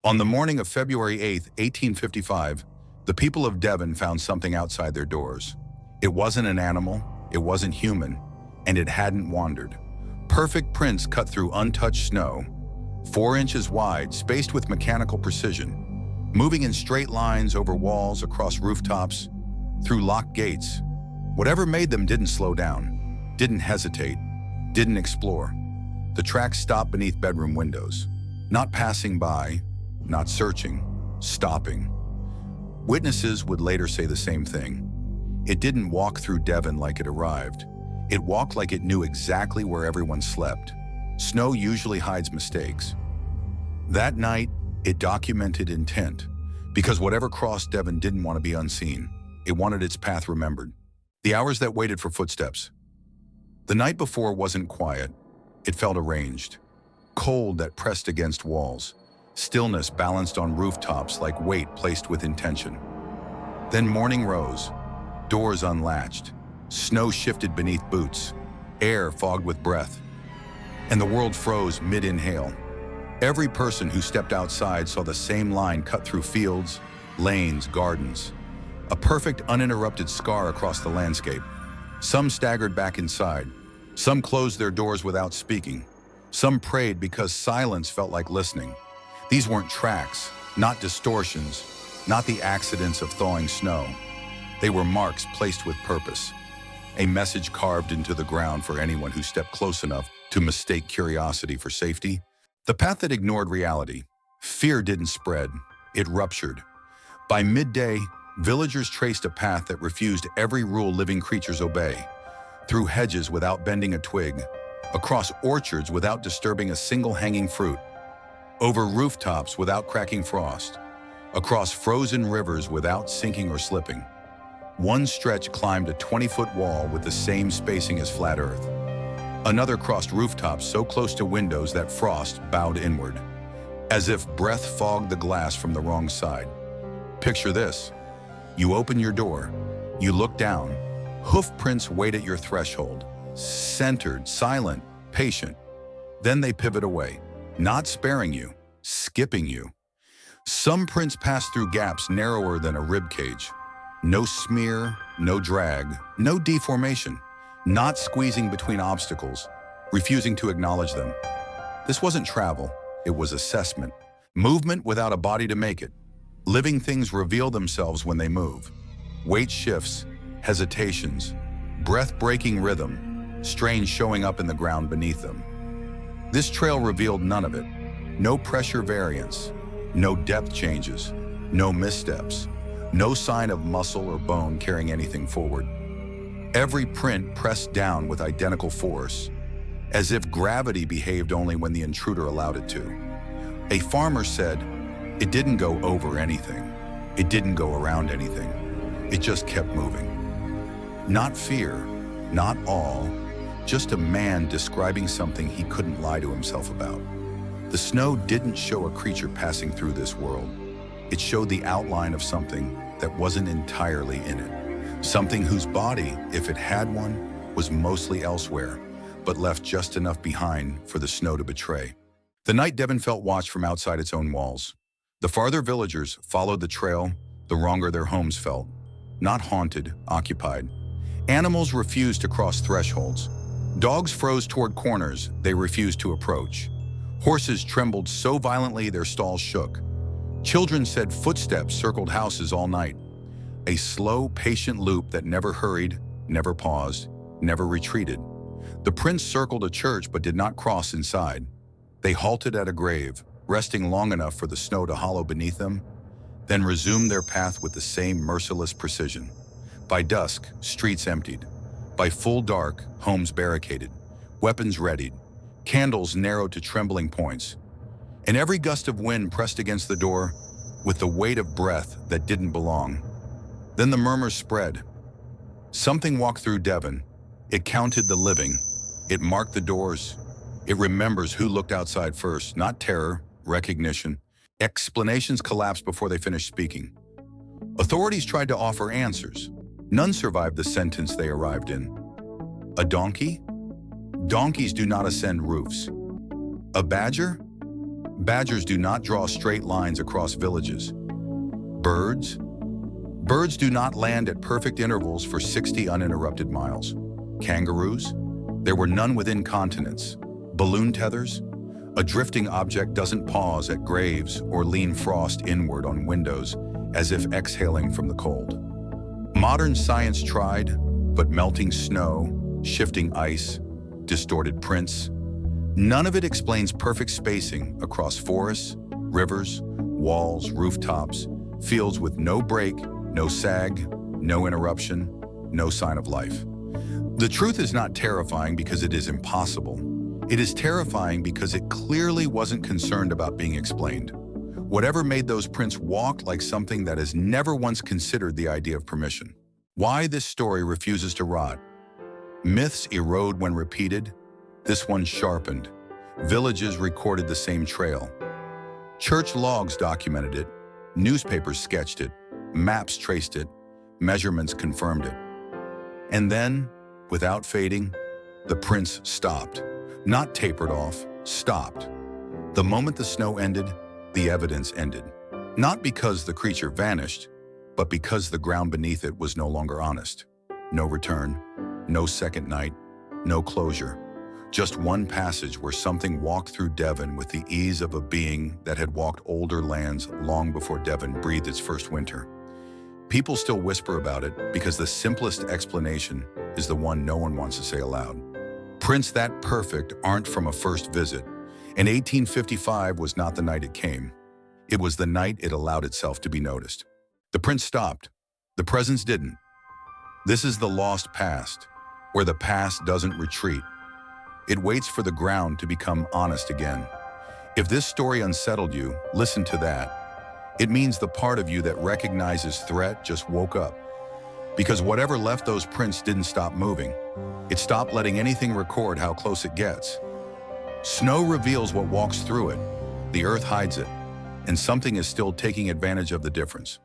On the morning of February 8th, 1855, the people of Devon found something outside their doors. It wasn't an animal, it wasn't human, and it hadn't wandered. Perfect prints cut through untouched snow, 4 inches wide, spaced with mechanical precision, moving in straight lines over walls, across rooftops, through locked gates. Whatever made them didn't slow down, didn't hesitate, didn't explore. The tracks stopped beneath bedroom windows, not passing by, not searching, stopping. Witnesses would later say the same thing. It didn't walk through Devon like it arrived. It walked like it knew exactly where everyone slept. Snow usually hides mistakes. That night, it documented intent, because whatever crossed Devon didn't want to be unseen. It wanted its path remembered. The hours that waited for footsteps. The night before wasn't quiet. It felt arranged. Cold that pressed against walls. Stillness balanced on rooftops like weight placed with intention. Then morning rose. Doors unlatched. Snow shifted beneath boots. Air fogged with breath. And the world froze mid-inhale. Every person who stepped outside saw the same line cut through fields, lanes, gardens. A perfect uninterrupted scar across the landscape. Some staggered back inside. Some closed their doors without speaking. Some prayed because silence felt like listening. These weren't tracks, not distortions, not the accidents of thawing snow. They were marks placed with purpose. A message carved into the ground for anyone who stepped close enough to mistake curiosity for safety. The path that ignored reality. Fear didn't spread, it ruptured. By midday, villagers traced a path that refused every rule living creatures obey. Through hedges without bending a twig, across orchards without disturbing a single hanging fruit, over rooftops without cracking frost, across frozen rivers without sinking or slipping. One stretch climbed a 20-foot wall with the same spacing as flat earth. Another crossed rooftops so close to windows that frost bowed inward, as if breath fogged the glass from the wrong side. Picture this. You open your door, you look down, hoof prints wait at your threshold, centered, silent, patient. Then they pivot away, not sparing you, skipping you. Some prints pass through gaps narrower than a rib cage. No smear, no drag, no deformation, not squeezing between obstacles, refusing to acknowledge them. This wasn't travel, it was assessment. Movement without a body to make it. Living things reveal themselves when they move. Weight shifts, hesitations, breath-breaking rhythm, strange showing up in the ground beneath them. This trail revealed none of it. No pressure variance, no depth changes, no missteps, no sign of muscle or bone carrying anything forward. Every print pressed down with identical force, as if gravity behaved only when the intruder allowed it to. A farmer said, it didn't go over anything. It didn't go around anything. It just kept moving. Not fear, not awe, just a man describing something he couldn't lie to himself about. The snow didn't show a creature passing through this world. It showed the outline of something that wasn't entirely in it. Something whose body, if it had one, was mostly elsewhere, but left just enough behind for the snow to betray. The night Devon felt watched from outside its own walls. The farther villagers followed the trail, the wronger their homes felt. Not haunted, occupied. Animals refused to cross thresholds. Dogs froze toward corners they refused to approach. Horses trembled so violently their stalls shook. Children said footsteps circled houses all night. A slow, patient loop that never hurried, never paused, never retreated. The prince circled a church but did not cross inside. They halted at a grave, resting long enough for the snow to hollow beneath them, then resumed their path with the same merciless precision. By dusk, streets emptied. By full dark, homes barricaded, weapons readied, candles narrowed to trembling points. And every gust of wind pressed against the door with the weight of breath that didn't belong. Then the murmurs spread. Something walked through Devon. It counted the living. It marked the doors. It remembers who looked outside first, not terror, recognition. Explanations collapsed before they finished speaking. Authorities tried to offer answers. None survived the sentence they arrived in. A donkey? Donkeys do not ascend roofs. A badger? Badgers do not draw straight lines across villages. Birds? Birds do not land at perfect intervals for 60 uninterrupted miles. Kangaroos? There were none within continents. Balloon tethers? A drifting object doesn't pause at graves or lean frost inward on windows as if exhaling from the cold. Modern science tried, but melting snow, shifting ice, distorted prints, none of it explains perfect spacing across forests, rivers, walls, rooftops, fields with no break, no sag, no interruption, no sign of life. The truth is not terrifying because it is impossible. It is terrifying because it clearly wasn't concerned about being explained. Whatever made those prints walk like something that has never once considered the idea of permission. Why this story refuses to rot. Myths erode when repeated. This one sharpened. Villages recorded the same trail. Church logs documented it. Newspapers sketched it. Maps traced it. Measurements confirmed it. And then, without fading, the prints stopped. Not tapered off, stopped. The moment the snow ended, the evidence ended. Not because the creature vanished, but because the ground beneath it was no longer honest. No return, no second night, no closure. Just one passage where something walked through Devon with the ease of a being that had walked older lands long before Devon breathed its first winter. People still whisper about it because the simplest explanation is the one no one wants to say aloud. Prints that perfect aren't from a first visit, and 1855 was not the night it came. It was the night it allowed itself to be noticed. The print stopped. The presence didn't. This is the lost past, where the past doesn't retreat. It waits for the ground to become honest again. If this story unsettled you, listen to that. It means the part of you that recognizes threat just woke up. Because whatever left those prints didn't stop moving. It stopped letting anything record how close it gets. Snow reveals what walks through it. The earth hides it. And something is still taking advantage of the difference.